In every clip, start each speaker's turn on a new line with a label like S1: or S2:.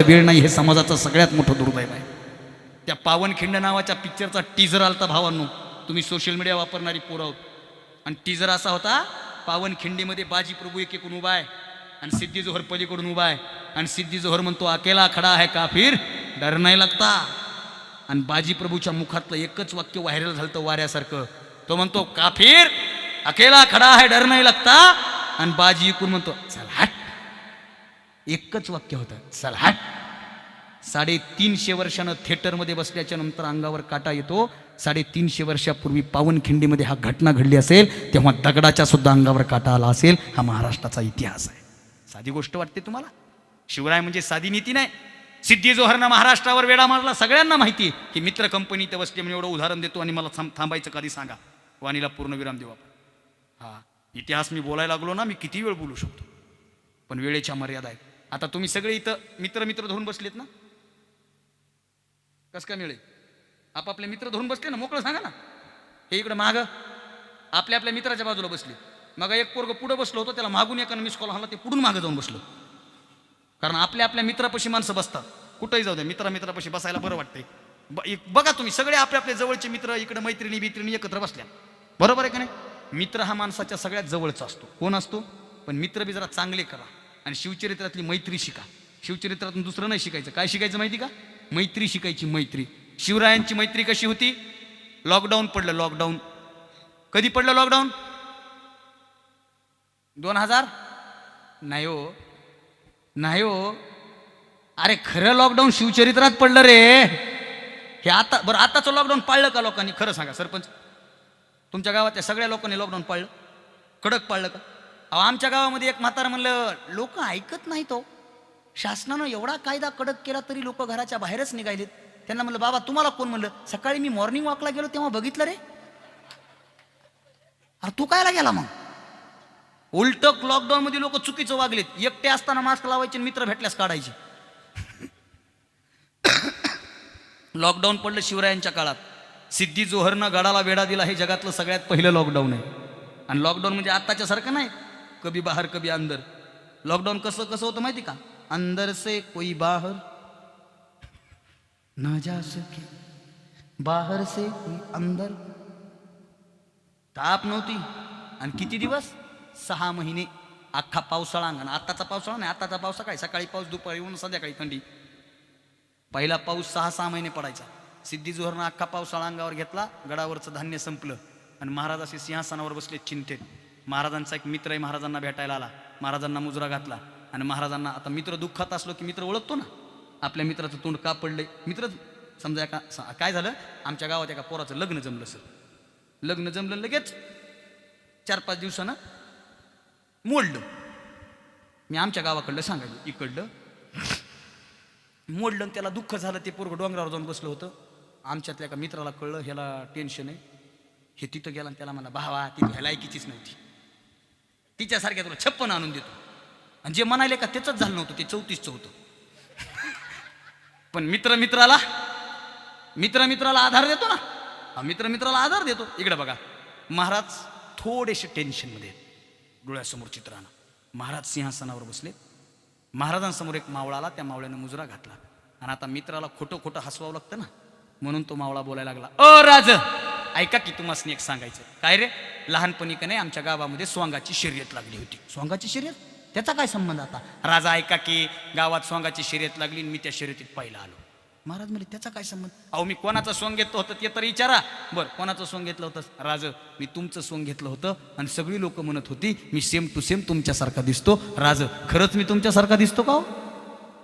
S1: वेळ नाही, हे समाजाचं सगळ्यात मोठं दुर्दैव आहे. त्या पावनखिंड नावाच्या पिक्चरचा टीजर आलता भावांनो, तुम्ही सोशल मीडिया वापरणारी पोरं आहोत, आणि टीजर असा होता, पावनखिंडीमध्ये बाजी प्रभू एकीकडून उभा आहे आणि सिद्धी जोहर पलीकडून उभा आहे, आणि सिद्धी जोहर म्हणतो अकेला खडा है काफिर डर नाही लगता, आणि बाजी प्रभूच्या मुखातलं एकच वाक्य व्हायरल झालं वाऱ्यासारखं, तो म्हणतो काफिर अकेला खडा है डर नाही लगता, आणि बाजी इकडून म्हणतो चल हट. एकच वाक्य होतं, चल हट. 350 वर्षानं थिएटरमध्ये बसल्याच्या नंतर अंगावर काटा येतो. 350 वर्षापूर्वी पावनखिंडीमध्ये हा घटना घडली असेल तेव्हा दगडाच्या सुद्धा अंगावर काटा आला असेल. हा महाराष्ट्राचा इतिहास आहे. साधी गोष्ट वाटते तुम्हाला? शिवराय म्हणजे साधी नीती नाही. सिद्धी जोहरनं महाराष्ट्रावर वेढा मारला. सगळ्यांना माहिती आहे की मित्र कंपनी इथं बसली म्हणजे एवढं उदाहरण देतो आणि मला थांबायचं कधी सांगा, वाणीला पूर्ण विराम देऊ आपण. हा इतिहास मी बोलायला लागलो ना, मी किती वेळ बोलू शकतो, पण वेळेच्या मर्यादा आहेत. आता तुम्ही सगळे इथं मित्र धरून बसलेत ना, कसं काय मिळेल? आपापले मित्र धरून बसले ना, मोकळं सांगा ना. हे इकडं मागं आपल्या मित्राच्या बाजूला बसले. मग एक पोरग पुढं बसलो होतं, त्याला मागून एकानं मिस कॉल हल्ला, ते पुढून मागं जाऊन बसलं. कारण आपल्या मित्रापाशी माणसं बसतात, कुठंही जाऊ द्या, मित्रापाशी बसायला बरं वाटतंय. बघा तुम्ही सगळे आपले जवळचे मित्र इकडे मैत्रिणी एकत्र बसल्या, बरोबर आहे का नाही? मित्र हा माणसाच्या सगळ्यात जवळचा असतो. कोण असतो? पण मित्र बी जरा चांगले करा आणि शिवचरित्रातली मैत्री शिका. शिवचरित्रातून दुसरं नाही शिकायचं. काय शिकायचं माहिती का? मैत्री शिकायची. मैत्री. शिवरायांची मैत्री कशी होती? लॉकडाऊन पडलं. लॉकडाऊन कधी पडलं? लॉकडाऊन 2000 नाही हो, नाही हो, अरे खरं लॉकडाऊन शिवचरित्रात पडलं रे. हे आता बरं, आताचं लॉकडाऊन पाळलं का लोकांनी? खरं सांगा सरपंच, तुमच्या गावातल्या सगळ्या लोकांनी लॉकडाऊन पाळलं? कडक पाळलं का? अहो आमच्या गावामध्ये एक म्हातारा म्हणलं, लोक ऐकत नाही तो, शासनानं एवढा कायदा कडक केला तरी लोक घराच्या बाहेरच निघालेत. त्यांना म्हणलं, बाबा तुम्हाला कोण म्हणलं? सकाळी मी मॉर्निंग वॉकला गेलो तेव्हा बघितलं रे. अरे तू कायला गेला मग? उलट लॉकडाऊन मध्ये लोक चुकीचं वागलेत. एकटे असताना मास्क लावायचे, मित्र भेटल्यास काढायचे. लॉकडाऊन पडलं शिवरायांच्या काळात. सिद्धी जोहरनं गडाला वेढा दिला. हे जगातलं सगळ्यात पहिलं लॉकडाऊन आहे. आणि लॉकडाऊन म्हणजे आत्ताच्या सारखं नाही, कभी बाहर कभी अंदर. लॉकडाऊन कसं होतं माहिती का? अंदर से कोई बाहर ना जा सके, बाहर से कोई अंदर. ताप नव्हती. आणि किती दिवस? 6 महिने. अख्खा पावसाळा. आणि आत्ताचा पावसाळा नाही, आत्ताचा पावसा काय, सकाळी पाऊस, दुपारी ऊन, संध्याकाळी थंडी. पहिला पाऊस 6 महिने पडायचा. सिद्धी जोहरनं अख्खा पावसाळा अंगावर घेतला. गडावरचं धान्य संपलं आणि महाराज असे सिंहासनावर बसले चिंतेत. महाराजांचा एक मित्र आहे, महाराजांना भेटायला आला. महाराजांना मुजरा घातला आणि महाराजांना, आता मित्र दुःखात असलो की मित्र ओळखतो ना, आपल्या मित्राचं तोंड का पडलंय. मित्र समजा काय झालं, आमच्या गावात एका पोराचं लग्न जमलं सर. लग्न जमलं, लगेच 4-5 दिवसानं मोडलं. मी आमच्या गावाकडलं सांगायचं, इकडलं मोडलं. त्याला दुःख झालं. ते पोरगं डोंगरावर जाऊन बसलं होतं. आमच्यातल्या एका मित्राला कळलं ह्याला टेन्शन आहे. हे तिथं गेला आणि त्याला म्हणला, भावा ती ह्याला ऐकीचीच नव्हती, तिच्यासारख्या तुला 56 आणून देतो. आणि जे म्हणाले का त्याच झालं नव्हतं, ते 34चं होतं. पण मित्राला आधार देतो ना, मित्राला आधार देतो. इकडे बघा, महाराज थोडेसे टेन्शनमध्ये, डोळ्यासमोर चित्रानं महाराज सिंहासनावर बसले. महाराजांसमोर एक मावळा आला. त्या मावळ्यानं मुजरा घातला आणि आता मित्राला खोटं हसवावं लागतं ना, म्हणून तो मावळा बोलायला लागला, ओ राज ऐका की तुम्हाला एक सांगायचं. काय रे? लहानपणी का नाही आमच्या गावामध्ये सोंगाची शर्यत लागली होती. सोंगाची शर्यत? त्याचा काय संबंध आता? राजा ऐका की गावात सोंगाची शर्यत लागली, मी त्या शर्यतीत पाहिला आलो. महाराज म्हणजे त्याचा काय संबंध? अहो मी कोणाचं सोंग घेतलं होतं ते तर विचारा. बरं, कोणाचं सोंग घेतलं होतं? राज मी तुमचं सोंग घेतलं होतं आणि सगळी लोक म्हणत होती मी सेम टू सेम तुमच्यासारखा दिसतो. राज खरंच मी तुमच्यासारखा दिसतो का?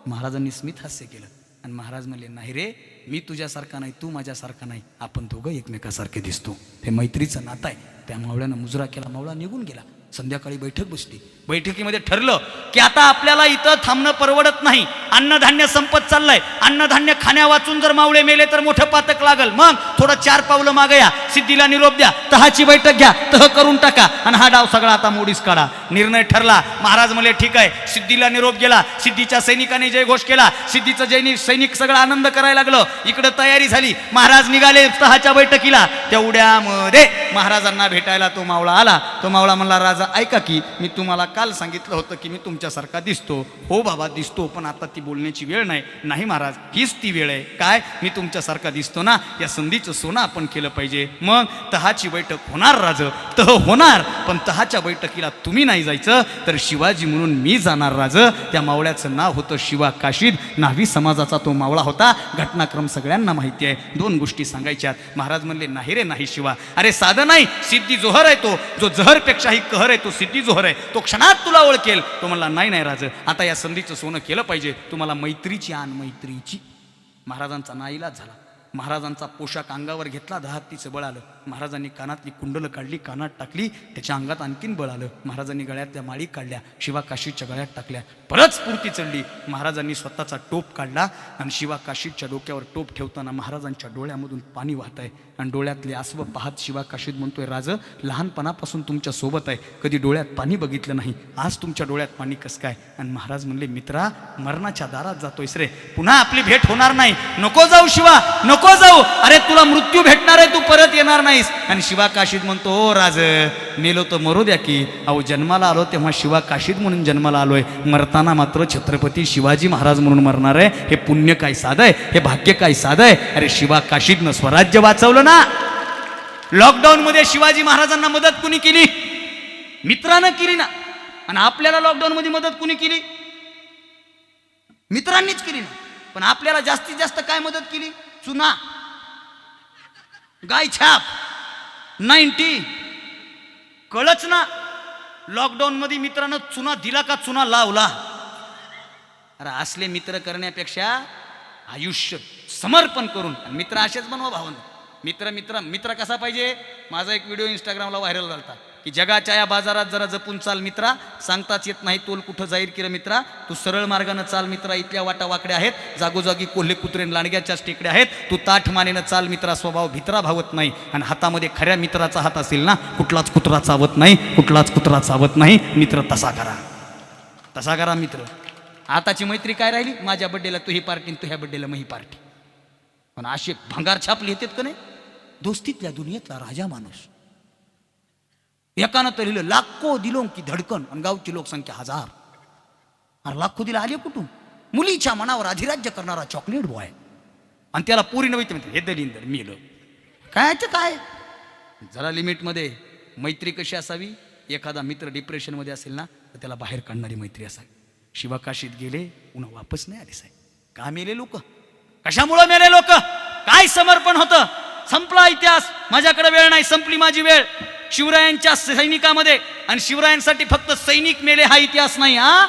S1: महाराजांनी स्मित हास्य केलं आणि महाराज म्हणले, नाही रे, मी तुझ्यासारखा नाही, तू माझ्यासारखा नाही, आपण दोघं एकमेकासारखे दिसतो. हे मैत्रीचं नातं आहे. त्या मावळ्यानं मुजरा केला, मावळा निघून गेला. संध्याकाळी बैठक बसली. बैठकीमध्ये ठरलं की आता आपल्याला इथं थांबणं परवडत नाही. अन्नधान्य संपत चाललंय. अन्नधान्य खाण्या वाचून जर मावळे मेले तर मोठं पातक लागल. मग थोडं 4 पावलं मागे या, सिद्धीला निरोप द्या, तहाची बैठक घ्या, तह करून टाका आणि हा डाव सगळा आता मोडीस काढा. निर्णय ठरला. महाराज म्हणले ठीक आहे. सिद्धीला निरोप गेला. सिद्धीच्या सैनिकांनी जयघोष केला. सिद्धीचं सैनिक सगळं आनंद करायला लागलं. इकडं तयारी झाली. महाराज निघाले तहाच्या बैठकीला. तेवढ्यामध्ये महाराजांना भेटायला तो मावळा आला. तो मावळा म्हणला, राजा ऐका की मी तुम्हाला काल सांगितलं होतं की मी तुमच्यासारखा दिसतो. हो बाबा दिसतो, पण आता ती बोलण्याची वेळ नाही. नाही महाराज, हीच ती वेळ आहे. काय, मी तुमच्यासारखा दिसतो ना, या संधीचं सोनं आपण केलं पाहिजे. मग तहाची बैठक होणार राज, तह होणार, पण तहाच्या बैठकीला तुम्ही नाही जायचं तर शिवाजी म्हणून मी जाणार राज. त्या मावळ्याचं नाव होतं शिवा काशीद. न्हावी समाजाचा तो मावळा होता. घटनाक्रम सगळ्यांना माहिती आहे. दोन गोष्टी सांगायच्यात. महाराज म्हणले नाही रे नाही शिवा, अरे साधं नाही, सिद्धी जोहर आहे तो, जो जहरपेक्षाही कहर आहे तो सिद्धी जोहर आहे, तो क्षणात तुला ओळखेल. तो म्हणला नाही नाही राज, आता या संधीचं सोनं केलं पाहिजे. तुम्हाला मैत्रीची आण, मैत्रीची. महाराजांचा नाईलाज झाला. महाराजांचा पोशाख अंगावर घेतला, दहातीचं बळ आलं. महाराजांनी कानातली कुंडलं काढली, कानात टाकली, त्याच्या अंगात आणखीन बळ आलं. महाराजांनी गळ्यातल्या माळी काढल्या, शिवा काशीदच्या गळ्यात टाकल्या. परत स्फूर्ती चढली. महाराजांनी स्वतःचा टोप काढला आणि शिवा काशीदच्या डोक्यावर टोप ठेवताना महाराजांच्या डोळ्यामधून पाणी वाहत आहे. आणि डोळ्यातले आसवं पाहत शिवा काशीद म्हणतोय, राज लहानपणापासून तुमच्या सोबत आहे, कधी डोळ्यात पाणी बघितलं नाही, आज तुमच्या डोळ्यात पाणी कसं काय? आणि महाराज म्हणले, मित्रा मरणाच्या दारात जातोयस रे, पुन्हा आपली भेट होणार नाही, नको जाऊ शिवा, नको जाऊ, अरे तुला मृत्यू भेटणार आहे, तू परत येणार नाहीस. आणि शिवा काशीद म्हणतो, ओ राज मेलो तर मरू द्या की, अहो जन्माला आलो तेव्हा शिवा काशीद म्हणून जन्माला आलोय, मरताना मात्र छत्रपती शिवाजी महाराज म्हणून मरणार आहे. हे पुण्य काय साधं आहे, हे भाग्य काय साधं आहे. अरे शिवा काशीदनं स्वराज्य वाचवलं ना. लॉकडाऊन मध्ये शिवाजी महाराजांना मदत कुणी केली? मित्रानं केली ना. आणि आपल्याला लॉकडाऊन मध्ये मदत कुणी केली? मित्रांनीच केली ना. पण आपल्याला जास्तीत जास्त काय मदत केली? चुना, गाय छाप, 90 कळच ना. लॉकडाऊन मध्ये मित्रानं चुना दिला का चुना लावला? अरे असले मित्र करण्यापेक्षा आयुष्य समर्पण करून मित्र असेच बनवा भावना. मित्र मित्र मित्र कसा पाहिजे? माझा एक व्हिडिओ इंस्टाग्रामला व्हायरल झाला की जगाच्या या बाजारात जरा जपून चाल मित्रा, सांगताच येत नाही तोल कुठं जाईल की रे मित्रा, तू सरळ मार्गानं चाल मित्रा, इथल्या वाटा वाकड्या आहेत, जागोजागी कोल्हे कुत्रे लांडग्याच्याच टेकड्या आहेत, तू ताठ मानेनं चाल मित्रा, स्वभाव भित्रा भावत नाही. आणि हातामध्ये खऱ्या मित्राचा हात असेल ना, कुठलाच कुत्रा चावत नाही, कुठलाच कुत्रा चावत नाही. मित्र तसा करा, तसा करा मित्र. आताची मैत्री काय राहिली? माझ्या बड्डेला तू ही पार्टी, तू ह्या बड्डेला मग ही पार्टी. पण असे भंगार छाप लिहितात का नाही? दोस्तीतल्या दुनियेतला राजा माणूस. एकानं तर लिहिलं लाखो दिलों की धडकन, आणि गावची लोकसंख्या 1000. अरे लाखो दिला आले कुठून? मुलीच्या मनावर अधिराज्य करणारा चॉकलेट बॉय. आणि त्याला पोरी नव्हती म्हणते, हे दलिंदर मेलं काय काय. जरा लिमिटमध्ये मैत्री कशी असावी? एखादा मित्र डिप्रेशनमध्ये असेल ना तर त्याला बाहेर काढणारी मैत्री असावी. शिवा काशीद गेले, पुन्हा वापस नाही आले साहेब. का मेले लोक? कशामुळं मेले लोक? काय समर्पण होतं? संपला इतिहास, माझ्याकडे वेळ नाही, संपली माझी वेळ. शिवरायांच्या सैनिकामध्ये, आणि शिवरायांसाठी फक्त सैनिक मेले हा इतिहास नाही. हा,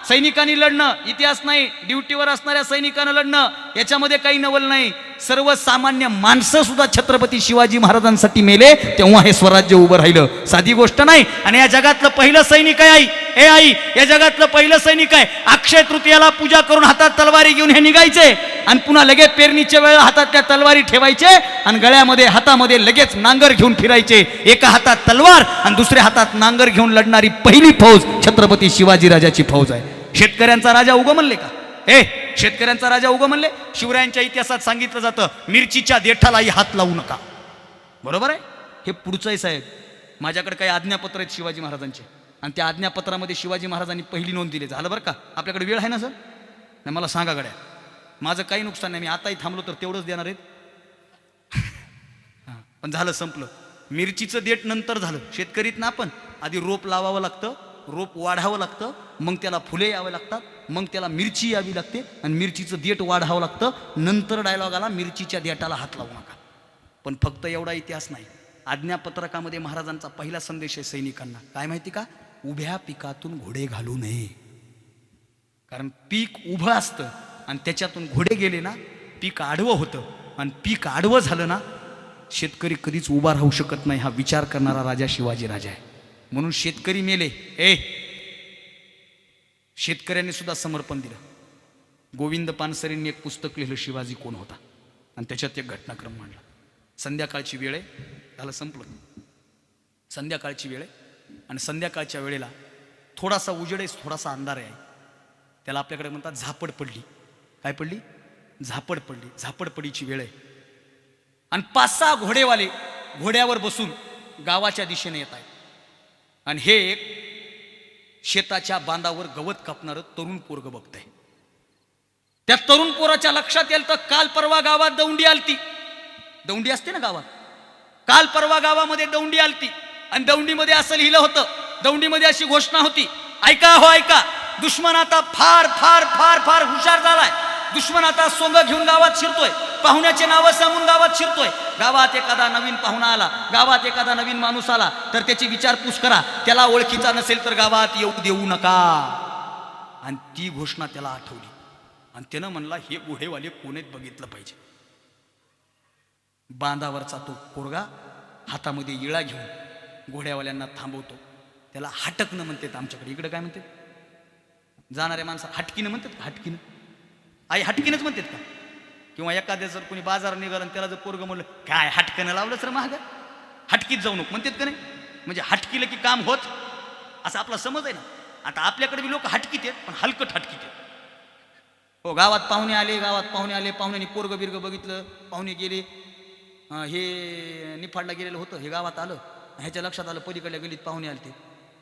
S1: सैनिकांनी लढणं इतिहास नाही, ड्युटीवर असणाऱ्या सैनिकांना लढणं याच्यामध्ये काही नवल नाही. सर्वसामान्य माणसं सुद्धा छत्रपती शिवाजी महाराजांसाठी मेले, तेव्हा हे स्वराज्य उभं राहिलं. साधी गोष्ट नाही. आणि या जगातलं पहिलं सैनिक आहे आई, हे आई, या जगातलं पहिलं सैनिक आहे. अक्षय तृतीयाला पूजा करून हातात तलवारी घेऊन हे निघायचे, आणि पुन्हा लगेच पेरणीच्या वेळेला हातात त्या तलवारी ठेवायचे, आणि गळ्यामध्ये हातामध्ये लगेच नांगर घेऊन फिरायचे. एका हातात तलवार आणि दुसऱ्या हातात नांगर घेऊन लढणारी पहिली फौज छत्रपती शिवाजी राजाची फौज आहे. शेतकऱ्यांचा राजा उगो म्हणले का? शेतकऱ्यांचा राजा उगो म्हणले. शिवरायांच्या इतिहासात सांगितलं जातं, मिरचीच्या देठालाही हात लावू नका. बरोबर आहे? हे पुढचं आहे साहेब. माझ्याकडे काही आज्ञापत्र आहेत शिवाजी महाराजांचे, आणि त्या आज्ञापत्रामध्ये शिवाजी महाराजांनी पहिली नोंद दिली. झालं बरं का? आपल्याकडे वेळ आहे ना सर? नाही मला सांगा गड्या, माझं काही नुकसान नाही, मी आताही थांबलो तर तेवढंच देणार आहेत. पण झालं, संपलं. मिरचीचं देठ नंतर झालं. शेतकरीत ना आपण आधी रोप लावावं लागतं, रोप वाढावं लागतं, मग त्याला फुले यावे लागतात, मग त्याला मिरची यावी लागते, आणि मिरचीचं देठ वाढावं लागतं. नंतर डायलॉग आला, मिरचीच्या देठाला हात लावू नका. पण फक्त एवढा इतिहास नाही. आज्ञापत्रकामध्ये महाराजांचा पहिला संदेश आहे सैनिकांना. काय माहिती का? उभ्या पिकातून घोडे घालू नये. कारण पीक उभं असतं आणि त्याच्यातून घोडे गेले ना, पीक आडवं होतं, आणि पीक आडवं झालं ना, शेतकरी कधीच उभा राहू शकत नाही. हा विचार करणारा राजा शिवाजी राजा आहे. म्हणून शेतकरी मेले, शेतकऱ्यांनी सुद्धा समर्पण दिलं. गोविंद पानसरेंनी एक पुस्तक लिहिलं, शिवाजी कोण होता, आणि त्याच्यात एक घटनाक्रम मांडला. संध्याकाळची वेळ आहे, झालं, संपलं. संध्याकाळची वेळ आहे, आणि संध्याकाळच्या वेळेला थोडासा उजेड आहे, थोडासा अंधार आहे. त्याला आपल्याकडे म्हणतात झापड पडली. काय पडली? झापड पडली. झापडपडीची वेळ आहे, आणि 5-6 घोडेवाले घोड्यावर बसून गावाच्या दिशेने येत आहेत. आणि हे एक शेताच्या बांधावर गवत कापणारं तरुण पोरग बघतंय. त्या तरुण पोराच्या लक्षात येईल तर काल परवा गावात दौंडी आलती. दौंडी असते ना गावात. काल परवा गावामध्ये दौंडी आलती आणि दौंडीमध्ये असं लिहिलं होतं. दौंडीमध्ये अशी घोषणा होती, ऐका हो ऐका, दुश्मन आता फार फार फार फार हुशार झालाय. दुश्मन आता सोंग घेऊन गावात शिरतोय, पाहुण्याचे नावं सांगून गावात शिरतोय. गावात एखादा नवीन पाहुणा आला, गावात एखादा नवीन माणूस आला तर त्याची विचारपूस करा. त्याला ओळखीचा नसेल तर गावात येऊ देऊ नका. आणि ती घोषणा त्याला आठवली आणि त्यानं म्हणला, हे घोडेवाले कोणीच बघितलं पाहिजे. बांधावरचा तो पोरगा हातामध्ये इळा घेऊन घोड्यावाल्यांना थांबवतो. त्याला हटकणं म्हणतात आमच्याकडे. इकडे काय म्हणतात? जाणाऱ्या माणसं हटकीनं म्हणतात का? हटकीनं आई हटकीनंच म्हणतात का? किंवा एखाद्या जर कोणी बाजार निघाला त्याला जर पोरगं म्हणलं, काय हटकणं लावलं सर महाग, हटकीत जाऊ नको म्हणतात का नाही? म्हणजे हटकीलं की काम होत असं आपला समज आहे ना. आता आपल्याकडे बी लोक हटकीत आहेत, पण हलकट हटकीत आहेत. हो, गावात पाहुणे आले, पाहुण्यांनी पोरगं बिरगं बघितलं, पाहुणे गेले. हे निफाडला गेलेलं होतं, हे गावात आलं. ह्याच्या लक्षात आलं पलीकडल्या गलीत पाहुणे आले ते.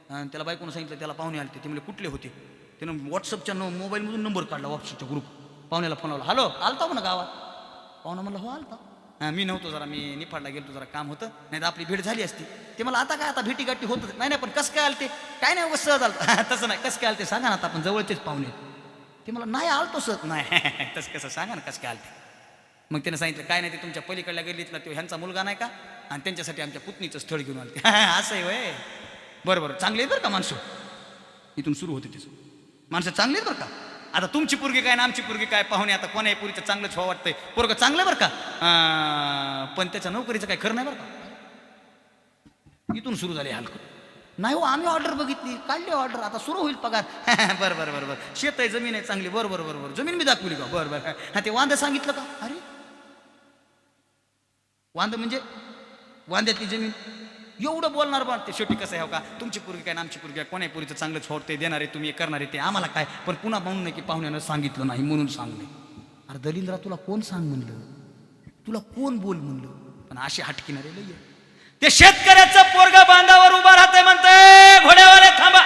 S1: त्याला बायकोनं सांगितलं त्याला पाहुणे आले ते. म्हणजे कुठले होते? त्यानं व्हॉट्सअपच्या मोबाईलमधून नंबर काढला, व्हॉट्सअपच्या ग्रुप. पाहुण्याला फोन लावला, हॅलो आलता म्हणा गावात. पाहुणा म्हणलं हो आलता. मी नव्हतो, जरा मी निफाडला गेलो, जरा काम होतं, नाही तर आपली भेट झाली असती. ते मला आता काय, आता भेटीगाठी होत नाही, पण कसं काय आलते? काय नाही सहज आलतं. तसं नाही, कसं काय आलते सांगा ना, आता आपण जवळचेच पाहुणे. ते मला नाही आलतो सर. नाही तसं कसं सांगा ना कसं काय आलते. मग त्यानं सांगितलं काय नाही, ते तुमच्या पलीकडल्या गल्लीतला तो ह्यांचा मुलगा नाही का, आणि त्यांच्यासाठी आमच्या पुतणीचं स्थळ घेऊन आलते. असं आहे वय. बरं चांगले आहेत बरं का माणसं. इथून सुरू होते त्याचं. माणसं चांगली आहेत बरं का. आता तुमची पोरगी काय ना आमची पोरगी काय, पाहुणे आता कोणाही पुरीचं चांगलं छवा वाटतंय. पोरगं चांगलं बरं का, पण त्याच्या नोकरीचं काय खरं नाही बरं का. इथून सुरू झाले हलकं. नाही हो, आम्ही ऑर्डर बघितली, काढली ऑर्डर, आता सुरू होईल पगार. बरं शेत आहे, जमीन आहे चांगली. बरं जमीन मी दाखवली का? बरं हा, ते वांदे सांगितलं का? अरे वांद म्हणजे वांद्यातली जमीन. एवढं बोलणार बा ते. शेवटी कसं आहे हो का, तुमची पोरगी काय ना आमची पोरगी काय, कोणाही पोरीचं चांगलं छोडते देणारे तुम्ही, करणारे ते आम्हाला काय, पण पुन्हा म्हणून नाही की पाहुण्यानं सांगितलं नाही म्हणून सांगणे. अरे दलिंद्रा, तुला कोण सांग म्हणलं, तुला कोण बोल म्हणलं? पण अशी हटकिणारे लई. ते शेतकऱ्याचं पोरगा बांधावर उभा राहतंय, म्हणतंय घोड्यावाले थांबा.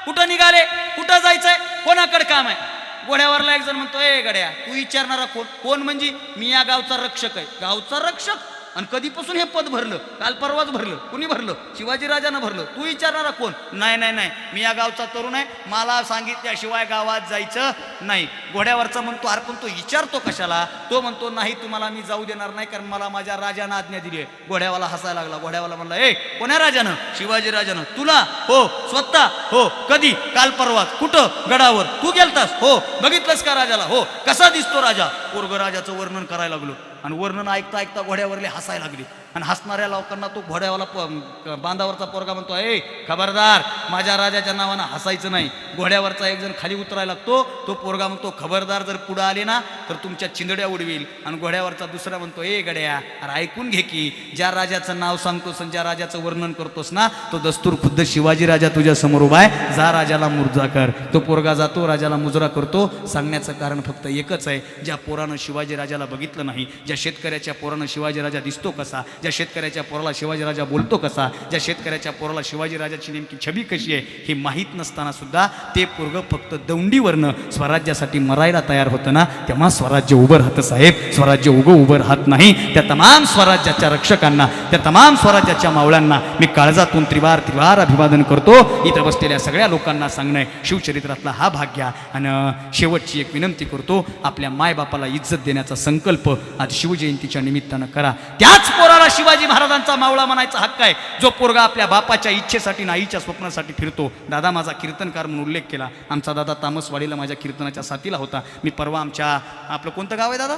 S1: कुठं निघाले, कुठं जायचंय, कोणाकडे काम आहे? घोड्यावरला एक जण म्हणतो, ए गड्या तू विचारणारा कोण? कोण म्हणजे मी या गावचा रक्षक आहे. गावचा रक्षक? आणि कधीपासून हे पद भरलं? काल परवाच भरलं. कुणी भरलं? शिवाजीराजानं भरलं. तू विचारणारा कोण? नाही मी या गावचा तरुण आहे, मला सांगितल्याशिवाय गावात जायचं नाही. घोड्यावरचा म्हणतो, अरे पण तो विचारतो कशाला? तो म्हणतो नाही, तुम्हाला मी जाऊ देणार नाही, कारण मला माझ्या राजानं आज्ञा दिली आहे. घोड्यावाला हसायला लागला. घोड्यावाला म्हणला, ए कोण्या राजानं? शिवाजीराजानं. तुला? हो. स्वतः? हो. कधी? काल परवाच. कुठं? गडावर. तू गेलतास? हो. बघितलंस का राजाला? हो. कसा दिसतो राजा? पोरग राजाचं वर्णन करायला लागलो आणि वर्णन ऐकता ऐकता घोड्यावरले हसायला लागले. आणि हसणाऱ्या लोकांना तो घोड्यावाला बांधावरचा पोरगा म्हणतो, ए खबरदार, माझ्या राजाच्या नावानं हसायचं नाही. घोड्यावरचा एक जण खाली उतरायला लागतो. तो पोरगा म्हणतो, खबरदार, जर पुढं आले ना तर तुमच्या चिंदड्या उडवील. आणि घोड्यावरचा दुसरा म्हणतो, ए गड्या, अरे ऐकून घे की, ज्या राजाचं नाव सांगतोस आणि ज्या राजाचं वर्णन करतोस ना, तो दस्तूर खुद्द शिवाजी राजा तुझ्या समोर उभा आहे. जा राजाला मुर्जा कर. तो पोरगा जातो, राजाला मुजरा करतो. सांगण्याचं कारण फक्त एकच आहे, ज्या पोरानं शिवाजी राजाला बघितलं नाही, ज्या शेतकऱ्याच्या पोरानं शिवाजी राजा दिसतो कसा, ज्या शेतकऱ्याच्या पोराला शिवाजीराजा बोलतो कसा, ज्या शेतकऱ्याच्या पोराला शिवाजीराजाची नेमकी छबी कशी आहे हे माहीत नसताना सुद्धा ते पोरगं फक्त दौंडीवरनं स्वराज्यासाठी मरायला तयार होतं ना, तेव्हा स्वराज्य उभं राहतं साहेब. स्वराज्य उभं राहत नाही. त्या तमाम स्वराज्याच्या रक्षकांना, त्या तमाम स्वराज्याच्या मावळ्यांना मी काळजातून त्रिवार अभिवादन करतो. इथं बसलेल्या सगळ्या लोकांना सांगणं, शिवचरित्रातला हा भाग घ्या आणि शेवटची एक विनंती करतो, आपल्या मायबापाला इज्जत देण्याचा संकल्प आज शिवजयंतीच्या निमित्तानं करा. त्याच पोराला शिवाजी महाराजांचा मावळा म्हणायचा हक्क आहे, जो पोरगा आपल्या बापाच्या इच्छेसाठी, नाईच्या स्वप्नासाठी फिरतो. दादा माझा कीर्तनकार म्हणून उल्लेख केला. आमचा दादा तामसवाडीला माझ्या कीर्तनाच्या साथीला होता. मी परवा आपलं कोणतं गाव आहे दादा?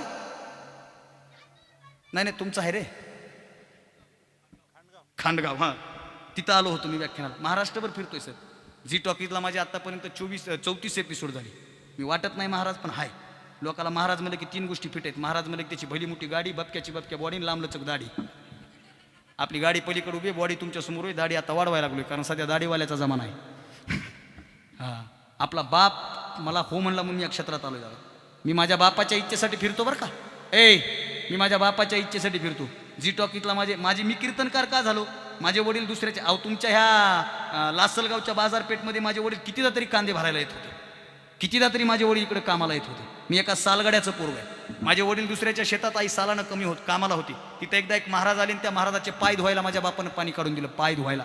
S1: नाही तुमचं आहे रे, खांडगाव. हां, तिथं आलो होतो मी व्याख्यानाला. महाराष्ट्रभर फिरतोय सर. झी टॉकीजला माझे आतापर्यंत 34 एपिसोड झाली. मी वाटत नाही महाराज, पण हाय. लोकाला महाराज म्हणलं की 3 गोष्टी फिट आहेत. महाराज म्हणलं की त्याची भली मोठी गाडी, बक्क्या बॉडी, लांबलचक दाढी. आपली गाडी पलीकडे उभी, बॉडी तुमच्या समोर आहे. दाढी आता वाढवायला लागलोय, कारण सध्या दाढीवाल्याचा जमाना आहे. हां, आपला बाप मला हो म्हणला म्हणून मी या क्षेत्रात आलोय. दादा मी माझ्या बापाच्या इच्छेसाठी फिरतो बरं का. मी माझ्या बापाच्या इच्छेसाठी फिरतो. झी टॉकीतला माझी मी कीर्तनकार का झालो? माझे वडील दुसऱ्याचे. तुमच्या ह्या लासलगावच्या बाजारपेठमध्ये माझे वडील कितीदा तरी कांदे भरायला येत होते, कितीदा तरी माझे वडील इकडे कामाला येत होते. मी एका सालगड्याचं पोरग आहे. माझे वडील दुसऱ्याच्या शेतात आई सालानं कमी होत कामाला होती. तिथं एकदा एक महाराज आले आणि त्या महाराजाचे पाय धुवायला माझ्या बापानं पाणी काढून दिलं, पाय धुवायला.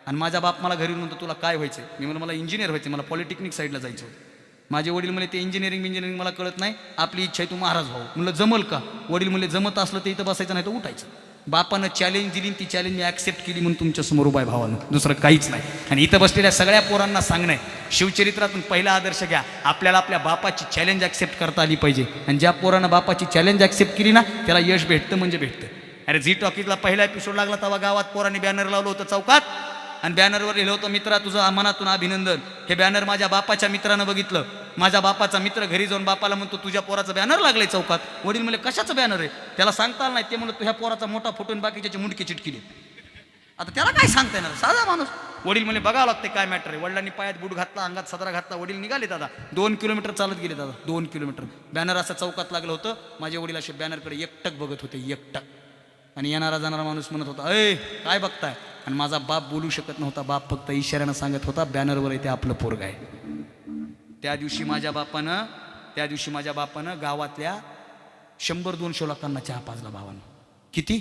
S1: आणि माझा बाप मला घरी म्हणतो तुला काय व्हायचं. मी म्हणलं मला इंजिनियर व्हायचं, मला पॉलिटेक्निक साईडला जायचं होतं. माझे वडील म्हणले ते इंजिनिअरिंग मला कळत नाही, आपली इच्छा आहे तू महाराज व्हावं. म्हणलं जमल का. वडील म्हणले जमत असलं तर इथं बसायचं नाही तर उठायचं. बापानं चॅलेंज दिली, ती चॅलेंज मी ॲक्सेप्ट केली म्हणून तुमच्या समोर उभा आहे भावानं, दुसरं काहीच नाही. आणि इथं बसलेल्या सगळ्या पोरांना सांगणं आहे, शिवचरित्रातून पहिला आदर्श घ्या. आपल्याला आपल्या बापाची चॅलेंज ॲक्सेप्ट करता आली पाहिजे. आणि ज्या पोरानं बापाची चॅलेंज ॲक्सेप्ट केली ना त्याला यश भेटतं म्हणजे भेटतं. अरे झी टॉकीजला पहिला एपिसोड लागला तेव्हा गावात पोरांनी बॅनर लावलं होतं चौकात, आणि बॅनरवर लिहिलं होतं मित्रा तुझं मनातून अभिनंदन. हे बॅनर माझ्या बापाच्या मित्रानं बघितलं. माझ्या बापाचा मित्र घरी जाऊन बापाला म्हणतो तुझ्या पोराचं बॅनर लागलंय चौकात. वडील म्हणले कशाचं बॅनर आहे. त्याला सांगता आलं नाही. ते म्हणलं तुझ्या पोराचा मोठा फोटो आणि बाकीच्याची मुंडकी चिटकिली. आता त्याला काय सांगता येणार, साधा माणूस. वडील म्हणले बघावं लागते काय मॅटर आहे. वडिलांनी पायात बूट घातला, अंगात सदरा घातला, वडील निघाले दादा. 2 किलोमीटर चालत गेले दादा, 2 किलोमीटर. बॅनर असं चौकात लागलं होतं. माझे वडील असे बॅनरकडे एकटक बघत होते, एकटक. आणि येणारा जाणारा माणूस म्हणत होता अय काय बघताय. आणि माझा बाप बोलू शकत नव्हता. बाप फक्त इशाऱ्यानं सांगत होता बॅनरवर आहे ते आपलं पोरग आहे. त्या दिवशी माझ्या बापानं गावातल्या 100-200 लोकांना चहा पाजला भावानं. किती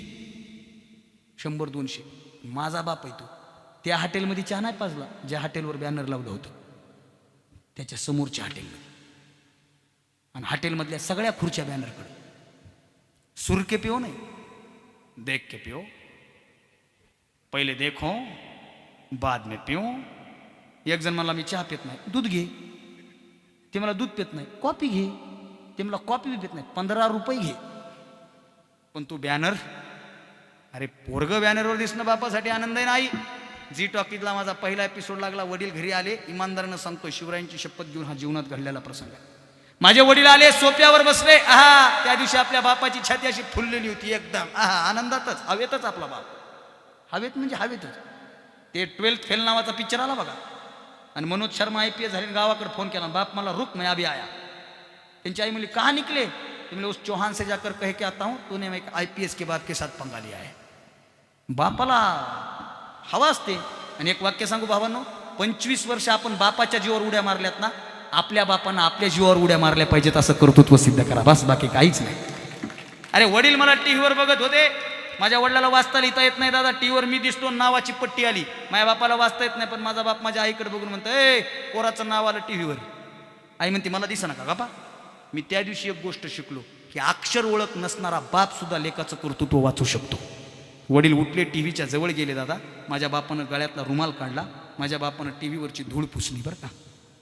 S1: 100-200. माझा बाप आहे तो. त्या हॉटेलमध्ये चहा नाही पाजला ज्या हॉटेलवर बॅनर लावलं होतं, त्याच्या समोरच्या हॉटेलमध्ये. आणि हॉटेलमधल्या सगळ्या खुर्च्या बॅनरकडे. सुर के पिओ नाही, देख के पिओ. पहिले देखो बाद में पिओ. एक जण मला मी चहा पित नाही, दूध घे. ते मला दूध पित नाही, कॉफी घे. ते मला कॉफी बी पित नाही, 15 रुपये घे. पण तू बॅनर. अरे पोरग बॅनरवर दिसणं बापासाठी आनंद आहे नाही. झी टॉकीजला माझा पहिला एपिसोड लागला. वडील घरी आले, इमानदारानं सांगतो शिवरायांची शपथ घेऊन हा जीवनात घडलेला प्रसंग आहे. माझे वडील आले, सोप्यावर बसले. आहा, त्या दिवशी आपल्या बापाची छाती अशी फुललेली होती एकदम. आहा, आनंदातच, हवेतच आपला बाप. हवेत म्हणजे हवेतच. ते 12th फेल नावाचा पिक्चर आला बघा. आणि मनोज शर्मा IPS झाले, गावाकडे फोन केला. बाप मला रुक मैं अभी आया. त्यांची आई म्हणली कहाँ निकले. ते म्हणले उस चौहान से जाकर कह के आता हूँ तूने मैं IPS के बाप के साथ पंगा लिया है. बापाला हवा असते. आणि एक वाक्य सांगू भावांनो, 25 वर्ष आपण बापाच्या जीवावर उड्या मारल्यात ना, आपल्या बापानं आपल्या जीवावर उड्या मारल्या पाहिजेत असं कर्तृत्व सिद्ध करा, बस बाकी काहीच नाही. अरे वडील मला टीव्हीवर बघत होते. माझ्या वडिलाला वाचता लिहिता येत नाही दादा. टीव्हीवर मी दिसतो, नावाची पट्टी आली. माझ्या बापाला वाचता येत नाही, पण माझा बाप माझ्या आईकडे बघून म्हणतो ए पोराचं नाव आलं टीव्हीवर. आई म्हणते मला दिसा नका बापा. मी त्या दिवशी एक गोष्ट शिकलो की अक्षर ओळख नसणारा बाप सुद्धा लेखाचं कर्तृत्व वाचू शकतो. वडील उठले, टीव्हीच्या जवळ गेले दादा. माझ्या बापानं गळ्यातला रुमाल काढला. माझ्या बापानं टीव्हीवरची धूळ पुसली बरं का,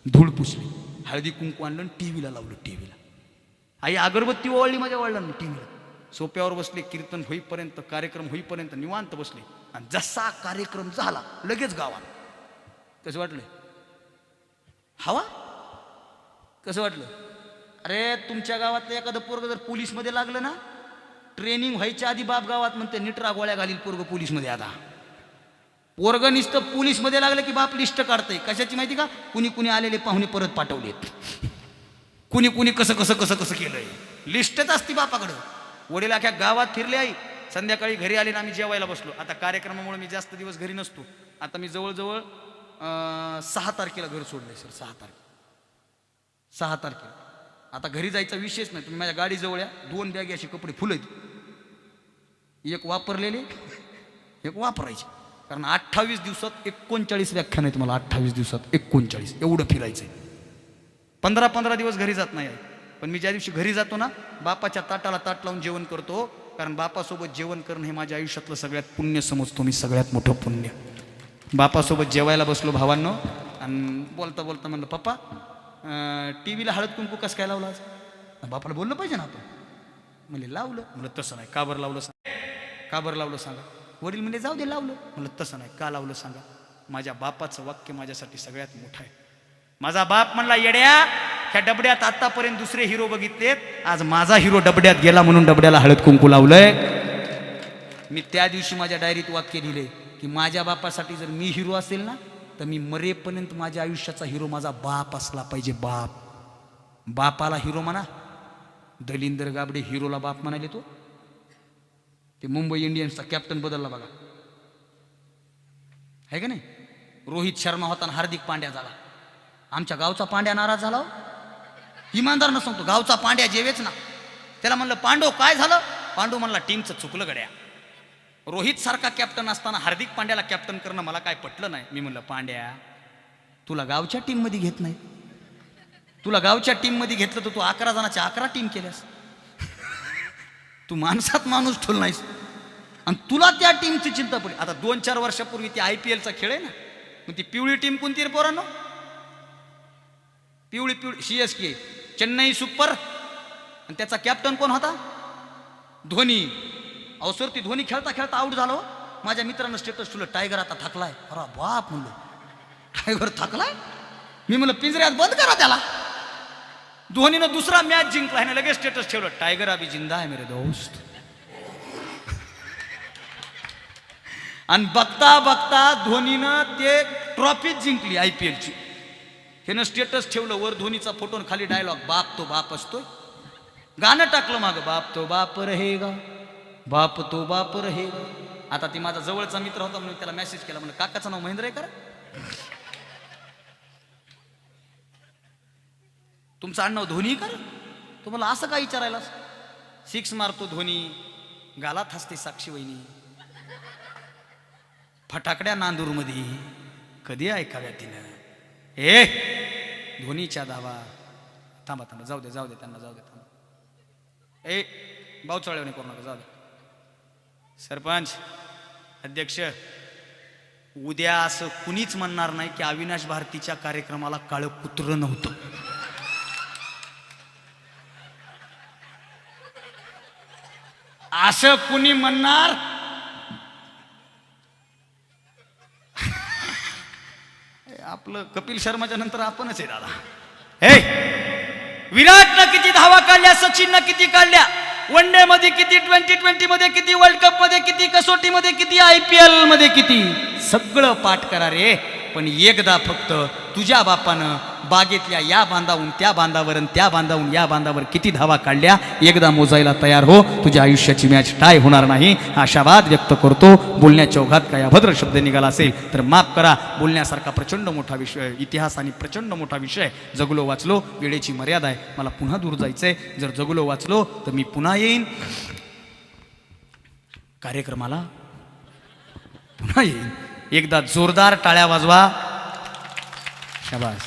S1: धूळ पुसली. हळदी कुंकू आणलं, टीव्हीला लावलं. टीव्हीला आई अगरबत्ती ओवाळली माझ्या वडिलांनी. टीव्हीला सोप्यावर बसले. कीर्तन होईपर्यंत, कार्यक्रम होईपर्यंत निवांत बसले. आणि जसा कार्यक्रम झाला लगेच गावात. कसं वाटलं हवा, कसं वाटलं. अरे तुमच्या गावातलं एखादं पोरग जर पोलीसमध्ये लागलं ना, ट्रेनिंग व्हायच्या आधी बाप गावात म्हणते निटरा गोळ्या घालील पोरग पोलीसमध्ये. आता पोरग नुसतं पोलीसमध्ये लागलं की बाप लिस्ट काढतंय. कशाची माहिती का, कुणी कुणी आलेले पाहुणे परत पाठवलेत, कुणी कुणी कसं कसं कसं कसं केलंय, लिस्टच असती बापाकडं. वडील अख्या गावात फिरले. आई संध्याकाळी घरी आले ना, आम्ही जेवायला बसलो. आता कार्यक्रमामुळे मी जास्त दिवस घरी नसतो. आता मी जवळजवळ 6 तारखेला घर सोडलंय सर. 6 तारखेला आता घरी जायचा विषयच नाही. तुम्ही माझ्या गाडीजवळ या. 2 बॅगी असे कपडे फुल आहेत, एक वापरलेले एक वापरायचे. कारण 28 दिवसात 39 व्याख्यान आहेत मला. 28 दिवसात 39 एवढं फिरायचं आहे. 15-15 दिवस घरी जात नाही. पण मी ज्या दिवशी घरी जातो ना, बापाच्या ताटाला ताट लावून जेवण करतो. कारण बापासोबत जेवण करणं हे माझ्या आयुष्यातलं सगळ्यात पुण्य समजतो मी, सगळ्यात मोठं पुण्य. बापासोबत जेवायला बसलो भावांनो. आणि बोलता बोलता म्हणलं पप्पा टीव्हीला हळद कुंकू कसं काय लावला आज. बापाला बोललं पाहिजे ना आपण. म्हणले लावलं. म्हणलं तसं नाही. का बरं लावलं सांगा, का बरं लावलं सांगा. वडील म्हणजे जाऊ दे लावलं. म्हणलं तसं नाही. का लावलं सांगा. माझ्या बापाचं वाक्य माझ्यासाठी सगळ्यात मोठं आहे. माझा बाप म्हणला येड्या, ह्या डबड्यात आतापर्यंत दुसरे हिरो बघितलेत, आज माझा हिरो डबड्यात गेला म्हणून डबड्याला हळद कुंकू लावलंय. मी त्या दिवशी माझ्या डायरीत वाक्य लिहिले की माझ्या बापासाठी जर मी हिरो असेल ना, तर मी मरेपर्यंत माझ्या आयुष्याचा हिरो माझा बाप असला पाहिजे. बाप. बापाला हिरो म्हणा. दलिंदर गाबडे हिरोला बाप म्हणाले. तो ते मुंबई इंडियन्सचा कॅप्टन बदलला बघा, आहे का नाही. रोहित शर्मा होता आणि हार्दिक पांड्या झाला. आमच्या गावचा पांड्या नाराज झाला. इमानदार न सांगतो, गावचा पांड्या जेवेच ना. त्याला म्हणलं पांडू काय झालं? पांडू म्हणला टीमचं चुकलं गड्या. रोहित सारखा कॅप्टन असताना हार्दिक पांड्याला कॅप्टन करणं मला काय पटलं नाही. मी म्हणलं पांड्या तुला गावच्या टीम मध्ये घेत नाही, तुला गावच्या टीम मध्ये घेतलं तर तू 11 जणांच्या 11 टीम केल्यास. तू माणसात माणूस ठेवला नाहीस आणि तुला त्या टीमची चिंता पडली. आता 2-4 वर्षापूर्वी ती IPLचा खेळ आहे ना, मग ती पिवळी टीम कोणती रे पोरांनो? पिवळी CSK चेन्नई सुपर. आणि त्याचा कॅप्टन कोण होता? धोनी. अहो सर ती धोनी खेळता खेळता आऊट झालो. माझ्या मित्रानं स्टेटस ठेवलं टायगर आता थकलाय. अरे बाप म्हणलो, टायगर थकलाय? मी म्हणलं पिंजऱ्यात बंद करा त्याला. धोनीनं दुसरा मॅच जिंकला आहे, लगेच स्टेटस ठेवलं टायगर अभी जिंदा है मेरे दोस्त. आणि बघता बघता धोनीनं ते ट्रॉफी जिंकली IPLची. ह्यानं स्टेटस ठेवलं, वर धोनीचा फोटो आणि खाली डायलॉग, बाप तो बाप असतोय. गाणं टाकलं मागं, बाप तो बाप रहेगा, बाप तो बाप रहेगा. आता ती माझा जवळचा मित्र होता म्हणून त्याला मेसेज केला, म्हणलं काकाचं नाव महेंद्र आहे का? तुमचं आडनाव धोनी का? तुम्हाला असं काय विचारायला? 6 मारतो धोनी, गालात हसते साक्षी वहिनी, फटाकड्या नांदूर मध्ये कधी ऐकाव्या तिनं. धोनीच्या धावा. थांबा थांबा, जाऊ दे त्यांना जाऊ दे. थांबा बावचाळ्याने करू नका, जाऊ दे. सरपंच अध्यक्ष, उद्या असं कुणीच म्हणणार नाही की अविनाश भारतीच्या कार्यक्रमाला काळं कुत्र नव्हतं. असं कुणी म्हणणार? आपलं कपिल शर्माच्या नंतर आपणच आहे दादा. विराटनं किती धावा काढल्या, सचिननं किती काढल्या, वन डे मध्ये किती, 2020 मध्ये किती, वर्ल्ड कप मध्ये किती, कसोटी मध्ये किती, IPL मध्ये किती, सगळं पाठ करा रे. पण एकदा फक्त तुझ्या बापानं बागेतल्या या बांधावून त्या बांधावर आणि त्या बांधावून या बांधावर किती धावा काढल्या, एकदा मोजायला तयार हो. तुझ्या आयुष्याची मॅच टाय होणार नाही, आशावाद व्यक्त करतो. बोलण्याच्या ओघात काय अभद्र शब्द निघाला असेल तर माफ करा. बोलण्यासारखा प्रचंड मोठा विषय, इतिहास आणि प्रचंड मोठा विषय. जगलो वाचलो, वेळेची मर्यादा आहे, मला पुन्हा दूर जायचंय. जर जगलो वाचलो तर मी पुन्हा येईन कार्यक्रमाला, पुन्हा येईन. एकदा जोरदार टाळ्या वाजवा. शाबास.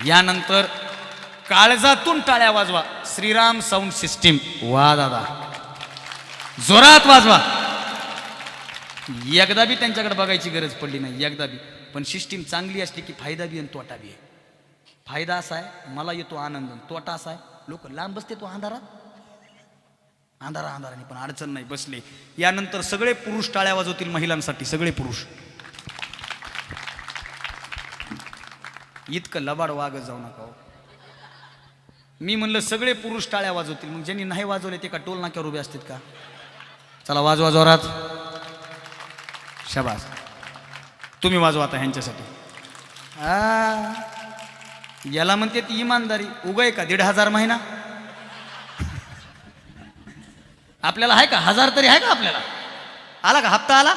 S1: यानंतर काळजातून टाळ्या वाजवा. श्रीराम साऊंड सिस्टीम, वा दादा, जोरात वाजवा. एकदा बी त्यांच्याकडे बघायची गरज पडली नाही, एकदा बी. पण सिस्टीम चांगली असली की फायदा बी आणि तोटा बी आहे. फायदा असा आहे, मला येतो आनंद. तोटा असा आहे, लोक लांब बसते तो अंधारात, अंधाराने पण अडचण नाही, बसले. यानंतर सगळे पुरुष टाळ्या वाजवतील महिलांसाठी, सगळे पुरुष. इतकं लबाड वागत जाऊ नका हो. मी म्हणलं सगळे पुरुष टाळ्या वाजवतील, मग ज्यांनी नाही वाजवले ते का टोल नाक्यावर उभे असतात का? चला वाजवा जोरात. शाबास. तुम्ही वाजवा आता ह्यांच्यासाठी. याला म्हणते ती इमानदारी. उगाय का 1,500 महिना आपल्याला आहे का? 1000 तरी आहे का आपल्याला? आला का हप्ता? आला